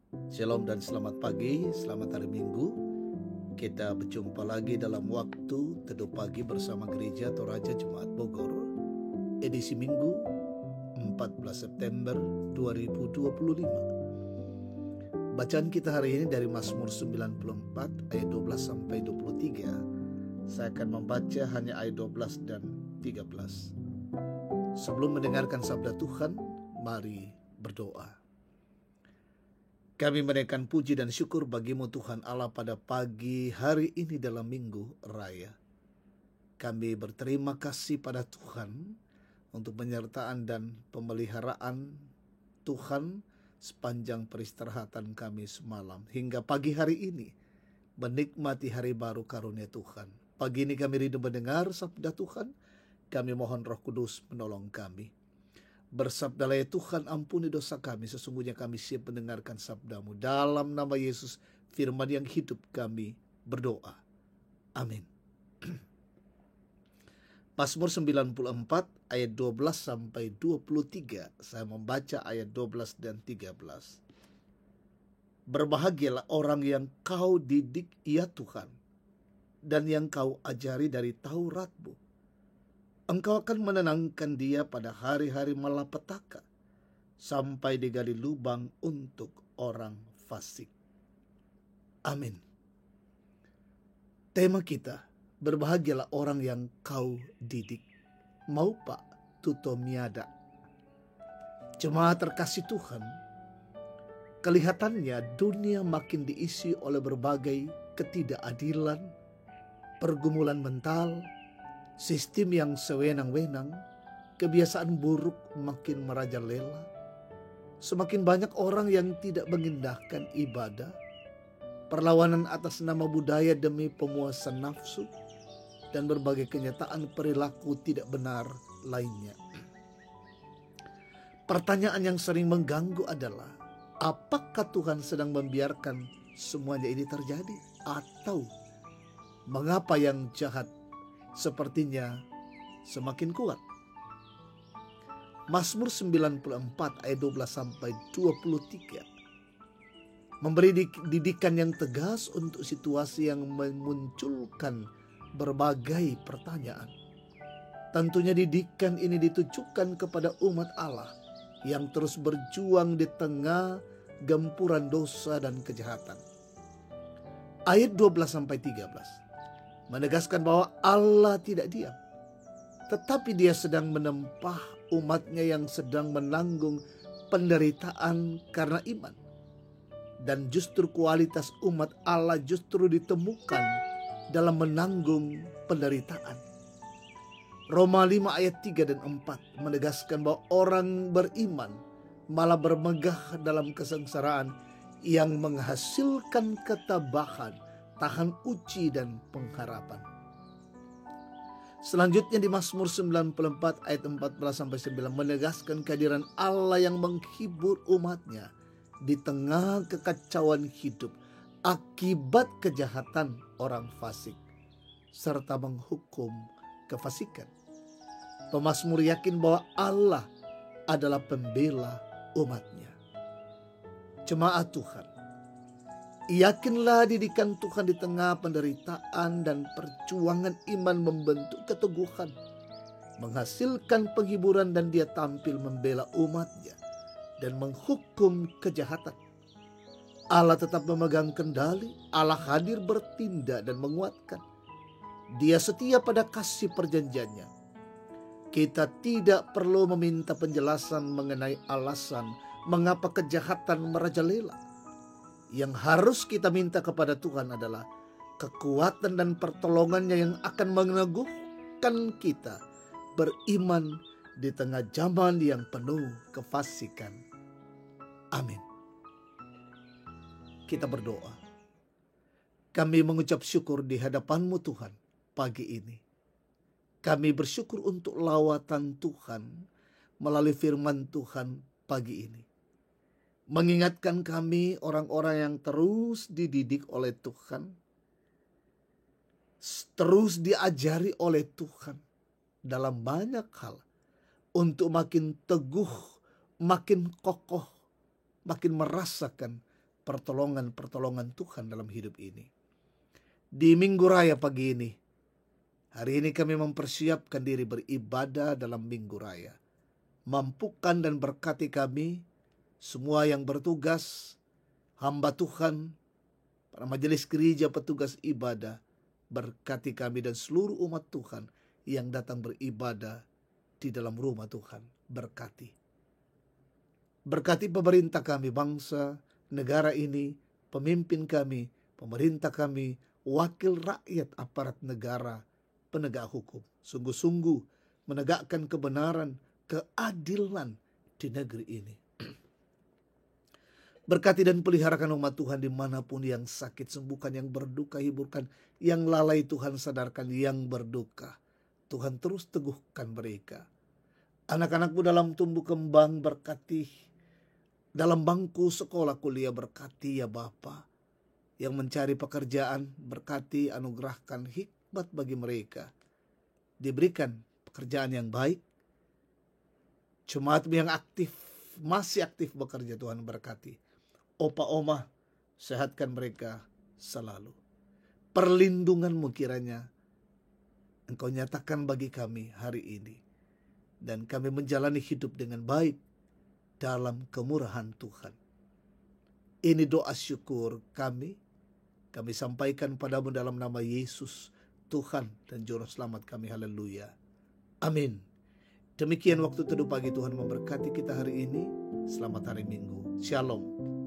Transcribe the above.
Shalom dan selamat pagi, selamat hari Minggu. Kita berjumpa lagi dalam waktu teduh pagi bersama Gereja Toraja Jemaat Bogor, edisi Minggu 14 September 2025. Bacaan kita hari ini dari Mazmur 94 ayat 12 sampai 23. Saya akan membaca hanya ayat 12 dan 13. Sebelum mendengarkan sabda Tuhan, mari berdoa. Kami menaikkan puji dan syukur bagi-Mu Tuhan Allah pada pagi hari ini dalam minggu raya. Kami berterima kasih pada Tuhan untuk penyertaan dan pemeliharaan Tuhan sepanjang peristirahatan kami semalam. Hingga pagi hari ini menikmati hari baru karunia Tuhan. Pagi ini kami rindu mendengar sabda Tuhan. Kami mohon Roh Kudus menolong kami. Bersabdalah ya Tuhan, ampuni dosa kami, sesungguhnya kami siap mendengarkan sabda-Mu. Dalam nama Yesus, firman yang hidup kami berdoa. Amin. Mazmur 94 ayat 12 sampai 23. Saya membaca ayat 12 dan 13. Berbahagialah orang yang Kau didik ya Tuhan, dan yang Kau ajari dari Taurat-Mu. Engkau akan menenangkan dia pada hari-hari malapetaka, sampai digali lubang untuk orang fasik. Amin. Tema kita, berbahagialah orang yang Kau didik. Mau Pak Tuto Miada. Jemaat terkasih Tuhan, kelihatannya dunia makin diisi oleh berbagai ketidakadilan, pergumulan mental, sistem yang sewenang-wenang, kebiasaan buruk makin merajalela. Semakin banyak orang yang tidak mengindahkan ibadah, perlawanan atas nama budaya demi pemuasan nafsu, dan berbagai kenyataan perilaku tidak benar lainnya. Pertanyaan yang sering mengganggu adalah, apakah Tuhan sedang membiarkan semuanya ini terjadi? Atau mengapa yang jahat sepertinya semakin kuat? Mazmur 94 ayat 12 sampai 23 memberi didikan yang tegas untuk situasi yang memunculkan berbagai pertanyaan. Tentunya didikan ini ditujukan kepada umat Allah yang terus berjuang di tengah gempuran dosa dan kejahatan. Ayat 12 sampai 13 menegaskan bahwa Allah tidak diam, tetapi Dia sedang menempah umatnya yang sedang menanggung penderitaan karena iman. Dan justru kualitas umat Allah justru ditemukan dalam menanggung penderitaan. Roma 5 ayat 3 dan 4 menegaskan bahwa orang beriman malah bermegah dalam kesengsaraan yang menghasilkan ketabahan, tahan uji dan pengharapan. Selanjutnya di Mazmur 94 ayat 14-9 menegaskan kehadiran Allah yang menghibur umatnya di tengah kekacauan hidup akibat kejahatan orang fasik, serta menghukum kefasikan. Pemazmur yakin bahwa Allah adalah pembela umatnya. Jemaat Tuhan, yakinlah didikan Tuhan di tengah penderitaan dan perjuangan iman membentuk keteguhan, menghasilkan penghiburan, dan Dia tampil membela umatnya dan menghukum kejahatan. Allah tetap memegang kendali, Allah hadir bertindak dan menguatkan. Dia setia pada kasih perjanjiannya. Kita tidak perlu meminta penjelasan mengenai alasan mengapa kejahatan merajalela. Yang harus kita minta kepada Tuhan adalah kekuatan dan pertolongannya yang akan meneguhkan kita beriman di tengah zaman yang penuh kefasikan. Amin. Kita berdoa. Kami mengucap syukur di hadapan-Mu Tuhan pagi ini. Kami bersyukur untuk lawatan Tuhan melalui firman Tuhan pagi ini. Mengingatkan kami orang-orang yang terus dididik oleh Tuhan, terus diajari oleh Tuhan dalam banyak hal untuk makin teguh, makin kokoh, makin merasakan pertolongan-pertolongan Tuhan dalam hidup ini. Di Minggu Raya pagi ini, hari ini kami mempersiapkan diri beribadah dalam Minggu Raya. Mampukan dan berkati kami, semua yang bertugas, hamba Tuhan, para majelis gereja, petugas ibadah, berkati kami dan seluruh umat Tuhan yang datang beribadah di dalam rumah Tuhan. Berkati. Berkati pemerintah kami, bangsa, negara ini, pemimpin kami, pemerintah kami, wakil rakyat, aparat negara, penegak hukum. Sungguh-sungguh menegakkan kebenaran, keadilan di negeri ini. Berkati dan peliharakan umat Tuhan dimanapun, yang sakit sembuhkan, yang berduka hiburkan, yang lalai Tuhan sadarkan, yang berduka Tuhan terus teguhkan mereka. Anak-anakmu dalam tumbuh kembang berkati, dalam bangku sekolah kuliah berkati ya Bapa. Yang mencari pekerjaan berkati, anugerahkan hikmat bagi mereka, diberikan pekerjaan yang baik. Jemaatmu yang aktif, masih aktif bekerja, Tuhan berkati. Opa oma, sehatkan mereka selalu. Perlindunganmu kiranya Engkau nyatakan bagi kami hari ini, dan kami menjalani hidup dengan baik dalam kemurahan Tuhan. Ini doa syukur kami sampaikan padamu dalam nama Yesus, Tuhan dan Juru Selamat kami. Haleluya. Amin. Demikian waktu teduh pagi, Tuhan memberkati kita hari ini. Selamat hari Minggu. Shalom.